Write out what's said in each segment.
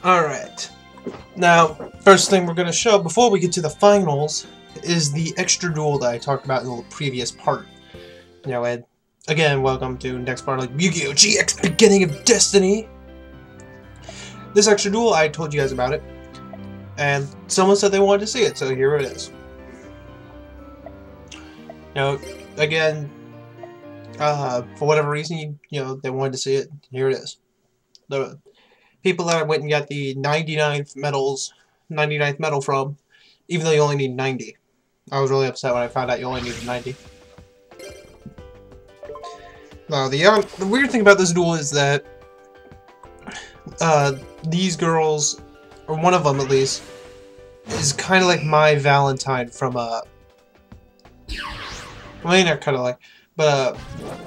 Alright. Now, first thing we're going to show before we get to the finals is the extra duel that I talked about in the previous part. You know, and again, welcome to next part of Yugioh GX Beginning of Destiny. This extra duel, I told you guys about it, and someone said they wanted to see it, so here it is. You know, again, for whatever reason, they wanted to see it. Here it is. The people that I went and got the 99th medal from, even though you only need 90. I was really upset when I found out you only needed 90. Now, the weird thing about this duel is that these girls, or one of them at least, is kind of like my Valentine from well, not kind of like, but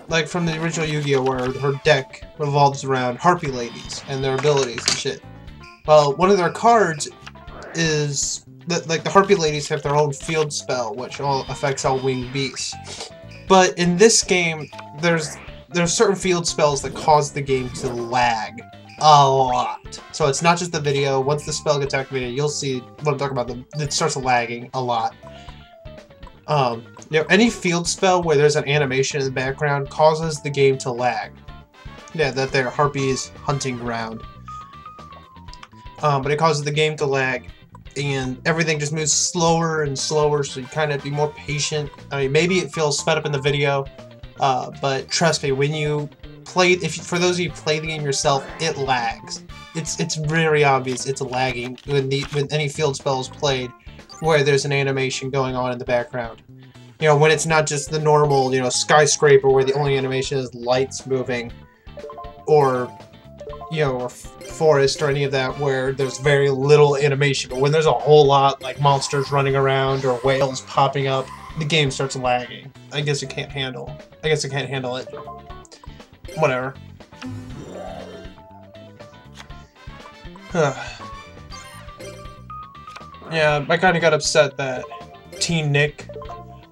like from the original Yu-Gi-Oh, where her deck revolves around harpy ladies and their abilities and shit. Well, one of their cards is that, like, the harpy ladies have their own field spell, which affects all winged beasts. But in this game, there's certain field spells that cause the game to lag a lot. So it's not just the video. Once the spell gets activated, you'll see what I'm talking about. It starts lagging a lot. Any field spell where there's an animation in the background causes the game to lag. Yeah, that they're harpies hunting ground. But it causes the game to lag, and everything just moves slower and slower, so you kind of be more patient. I mean, maybe it feels sped up in the video, but trust me, when you play, for those of you who play the game yourself, it lags. It's very obvious it's lagging when any field spell is played where there's an animation going on in the background. You know, when it's not just the normal, skyscraper where the only animation is lights moving, or, or forest or any of that where there's very little animation. But when there's a whole lot, like monsters running around or whales popping up, the game starts lagging. I guess it can't handle it. Whatever. Yeah, I kind of got upset that Teen Nick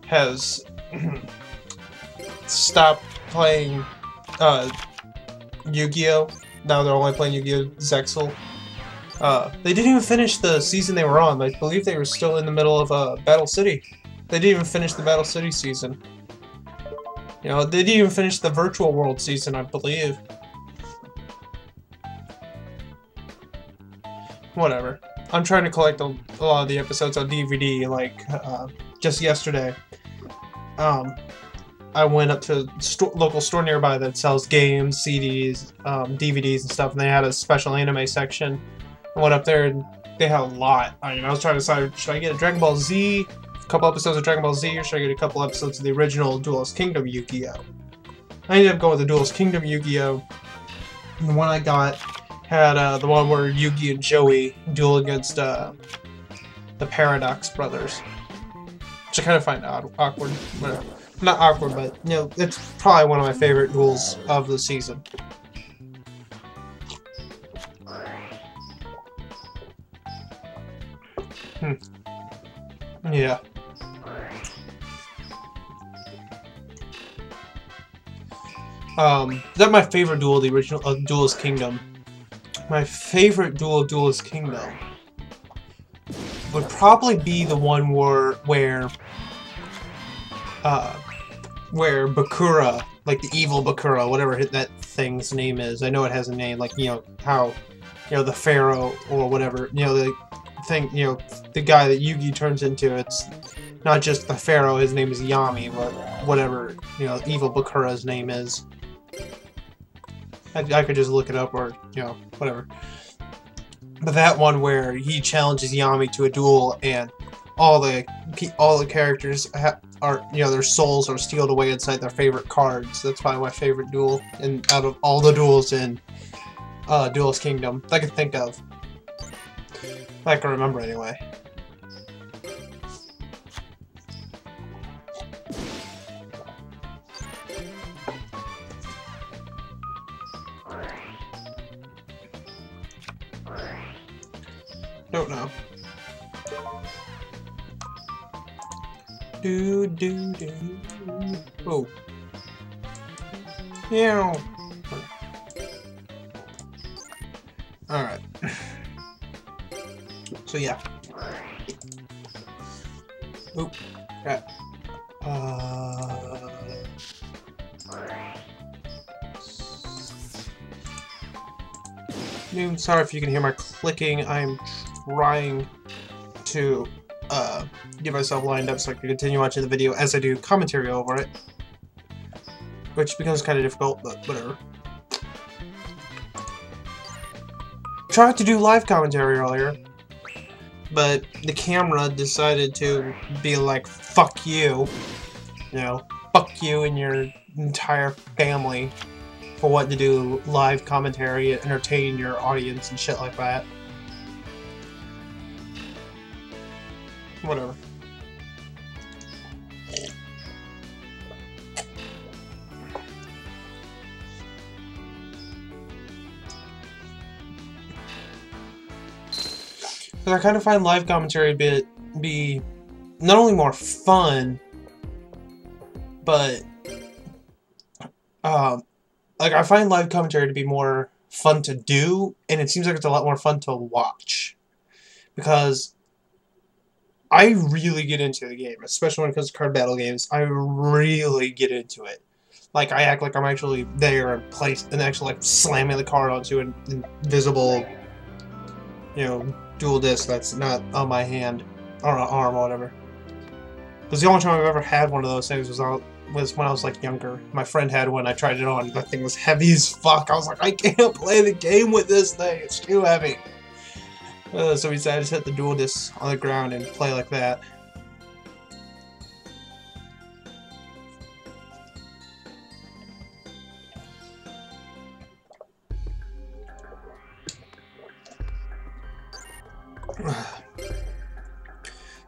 has stopped playing Yu-Gi-Oh! Now they're only playing Yu-Gi-Oh! Zexal. They didn't even finish the season they were on. I believe they were still in the middle of Battle City. They didn't even finish the Battle City season. They didn't even finish the Virtual World season, I believe. Whatever. I'm trying to collect a lot of the episodes on DVD, like, just yesterday. I went up to a local store nearby that sells games, CDs, DVDs and stuff, and they had a special anime section. I went up there and they had a lot. I was trying to decide, should I get a Dragon Ball Z, a couple episodes of Dragon Ball Z, or should I get a couple episodes of the original Duelist Kingdom Yu-Gi-Oh? I ended up going with the Duelist Kingdom Yu-Gi-Oh! And the one I got had the one where Yugi and Joey duel against the Paradox brothers, which I kind of find awkward. Whatever. Not awkward, but it's probably one of my favorite duels of the season. Yeah. Is that my favorite duel, the original Duelist Kingdom? My favorite duel of Duelist Kingdom would probably be the one where Bakura, like the evil Bakura, whatever that thing's name is. I know it has a name, like, how, the Pharaoh or whatever, the thing, the guy that Yugi turns into, it's not just the Pharaoh, his name is Yami, but whatever, evil Bakura's name is. I could just look it up, or, whatever. But that one where he challenges Yami to a duel, and all the characters are, their souls are sealed away inside their favorite cards. That's probably my favorite duel, and out of all the duels in Duelist Kingdom that I can think of. I can remember anyway. Don't know. Oh. Yeah. Alright. So yeah. Oop. Crap. Noon, sorry if you can hear my clicking. I'm trying to get myself lined up so I can continue watching the video as I do commentary over it. Which becomes kind of difficult, but whatever. Tried to do live commentary earlier, but the camera decided to be like, fuck you. You know, fuck you and your entire family for what to do live commentary, entertain your audience and shit like that. Whatever. Because I kind of find live commentary be not only more fun, but like I find live commentary to be more fun to do, and it seems like it's a lot more fun to watch. Because I really get into the game, especially when it comes to card battle games. I really get into it. Like, I act like I'm actually there and placed and actually like slamming the card onto an invisible, you know, dual disc that's not on my hand or arm or whatever. Because the only time I've ever had one of those things was when I was like younger. My friend had one. I tried it on. That thing was heavy as fuck. I was like, I can't play the game with this thing. It's too heavy. So we decided to set the dual disc on the ground and play like that.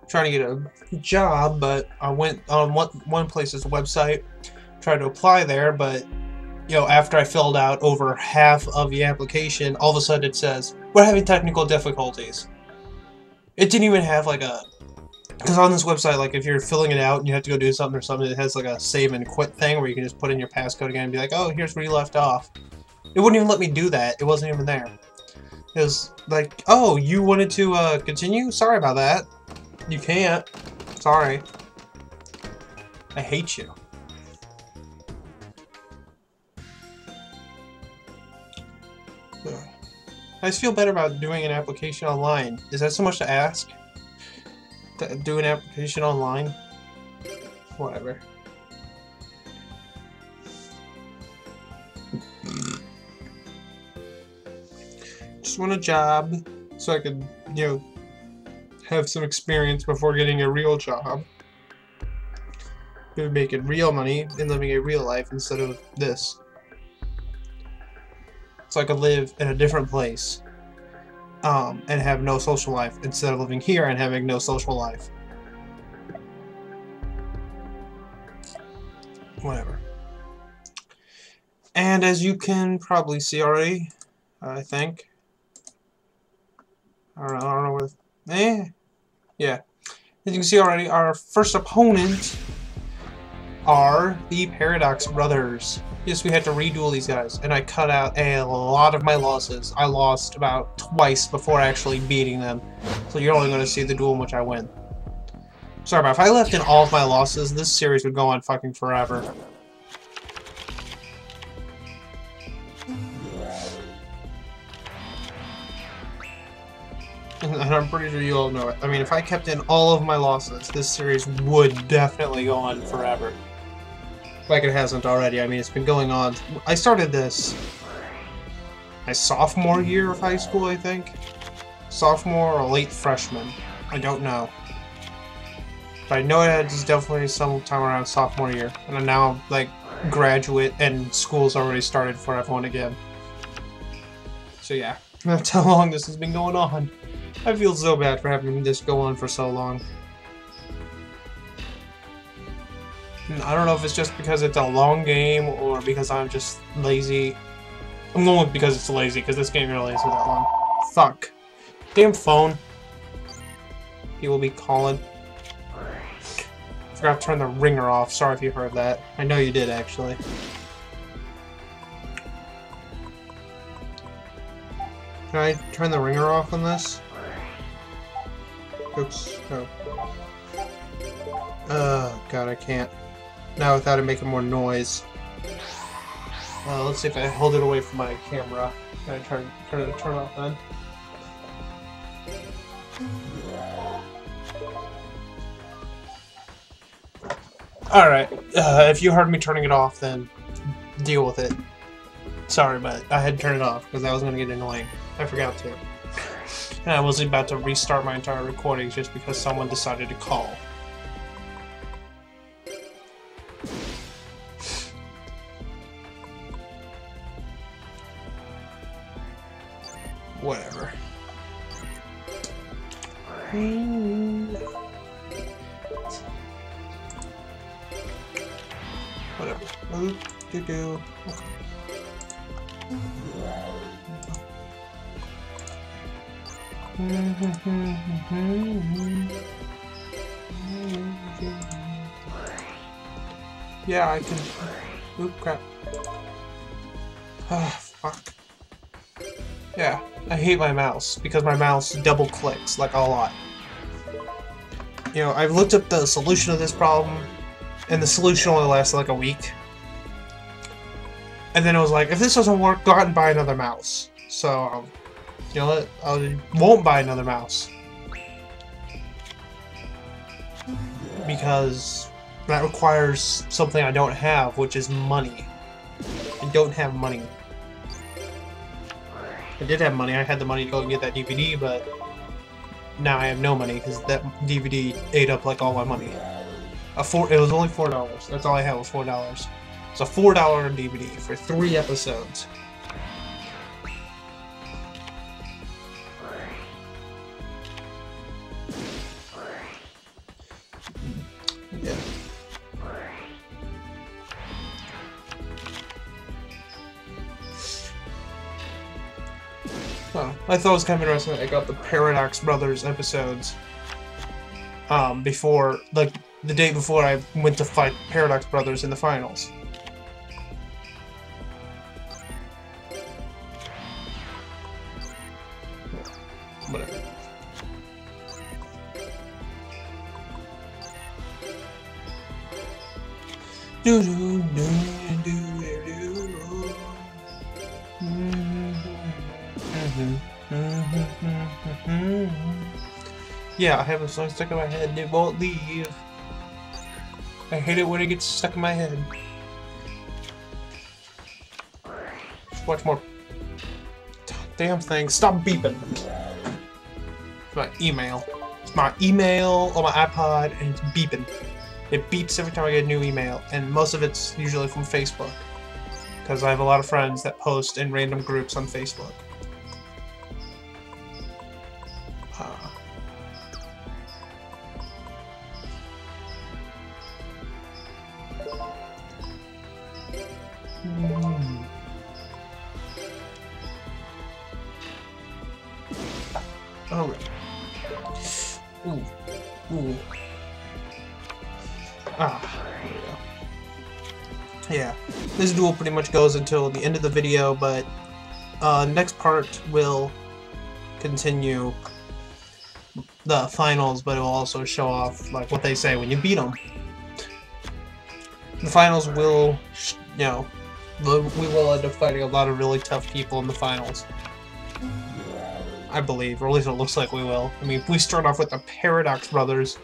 Trying to get a job, but I went on one place's website, tried to apply there, but you know, after I filled out over half of the application, all of a sudden it says, we're having technical difficulties. It didn't even have like a, because on this website, like if you're filling it out and you have to go do something or something, it has like a save and quit thing where you can just put in your passcode again and be like, oh, here's where you left off. It wouldn't even let me do that. It wasn't even there. It was like, oh, you wanted to continue? Sorry about that. You can't. Sorry. I hate you. I just feel better about doing an application online. Is that so much to ask? To do an application online? Whatever. Just want a job so I could, you know, have some experience before getting a real job. Making real money and living a real life instead of this. So I could live in a different place and have no social life instead of living here and having no social life. Whatever. And as you can probably see already, I think. I don't know where. Yeah. As you can see already, our first opponent are the Paradox Brothers. Yes, we had to reduel these guys, and I cut out a lot of my losses. I lost about twice before actually beating them, so you're only going to see the duel in which I win. Sorry, but if I left in all of my losses, this series would go on fucking forever. And I'm pretty sure you all know it. I mean, if I kept in all of my losses, this series would definitely go on forever. Like it hasn't already. I mean, it's been going on. I started this my sophomore year of high school, I think. Sophomore or late freshman. I don't know. But I know it is definitely sometime around sophomore year. And I'm now, like, graduate and school's already started for everyone again. So yeah, that's how long this has been going on. I feel so bad for having this go on for so long. I don't know if it's just because it's a long game or because I'm just lazy. I'm going with because it's lazy, because this game really isn't that long. Fuck. Damn phone. People be calling. Forgot to turn the ringer off. Sorry if you heard that. I know you did, actually. Can I turn the ringer off on this? Oops. No. Oh, God, I can't. Now without it making more noise. Let's see if I hold it away from my camera. Can I turn it off then? Alright, if you heard me turning it off, then deal with it. Sorry, but I had to turn it off because that was going to get annoying. I forgot to. And I was about to restart my entire recording just because someone decided to call. Whatever. Whatever. Do. Okay. Yeah, I can. Oop, crap. Ah, fuck. Yeah, I hate my mouse because my mouse double clicks like a lot. You know, I've looked up the solution of this problem, and the solution only lasted like a week. And then it was like, if this doesn't work, go out and buy another mouse. So, you know what? I won't buy another mouse. Because that requires something I don't have, which is money. I don't have money. I did have money. I had the money to go and get that DVD, but now I have no money because that DVD ate up like all my money. It was only $4. That's all I had was $4. It's a $4 DVD for 3 episodes. Yeah. Oh, I thought it was kind of interesting that I got the Paradox Brothers episodes before, like, the day before I went to fight Paradox Brothers in the finals. Whatever. Yeah, I have a song stuck in my head and it won't leave. I hate it when it gets stuck in my head. Just watch more. Damn thing, stop beeping. It's my email. It's my email on my iPod and it's beeping. It beeps every time I get a new email, and most of it's usually from Facebook. Because I have a lot of friends that post in random groups on Facebook. Oh. Ooh. Ah, there we go. Yeah, this duel pretty much goes until the end of the video, but next part will continue the finals, but it will also show off like what they say when you beat them. The finals will, you know, we will end up fighting a lot of really tough people in the finals. I believe, or at least it looks like we will. I mean, we start off with the Paradox Brothers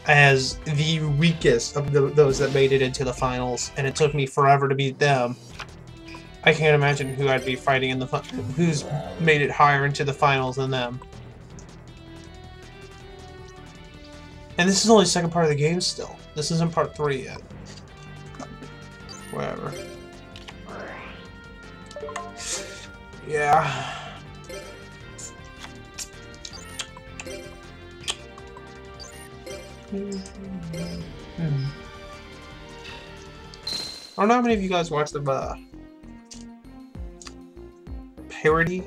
as the weakest of those that made it into the finals, and it took me forever to beat them. I can't imagine who I'd be fighting in the who's made it higher into the finals than them. And this is only the second part of the game still. This isn't part 3 yet. Whatever. Yeah. I don't know how many of you guys watch the parody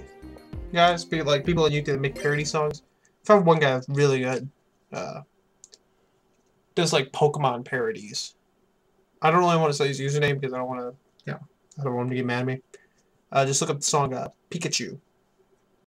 guys, like people on YouTube that make parody songs. I found one guy that's really good. Does like Pokemon parodies. I don't really want to say his username because I don't want to, you know, I don't want him to get mad at me. Just look up the song Pikachu.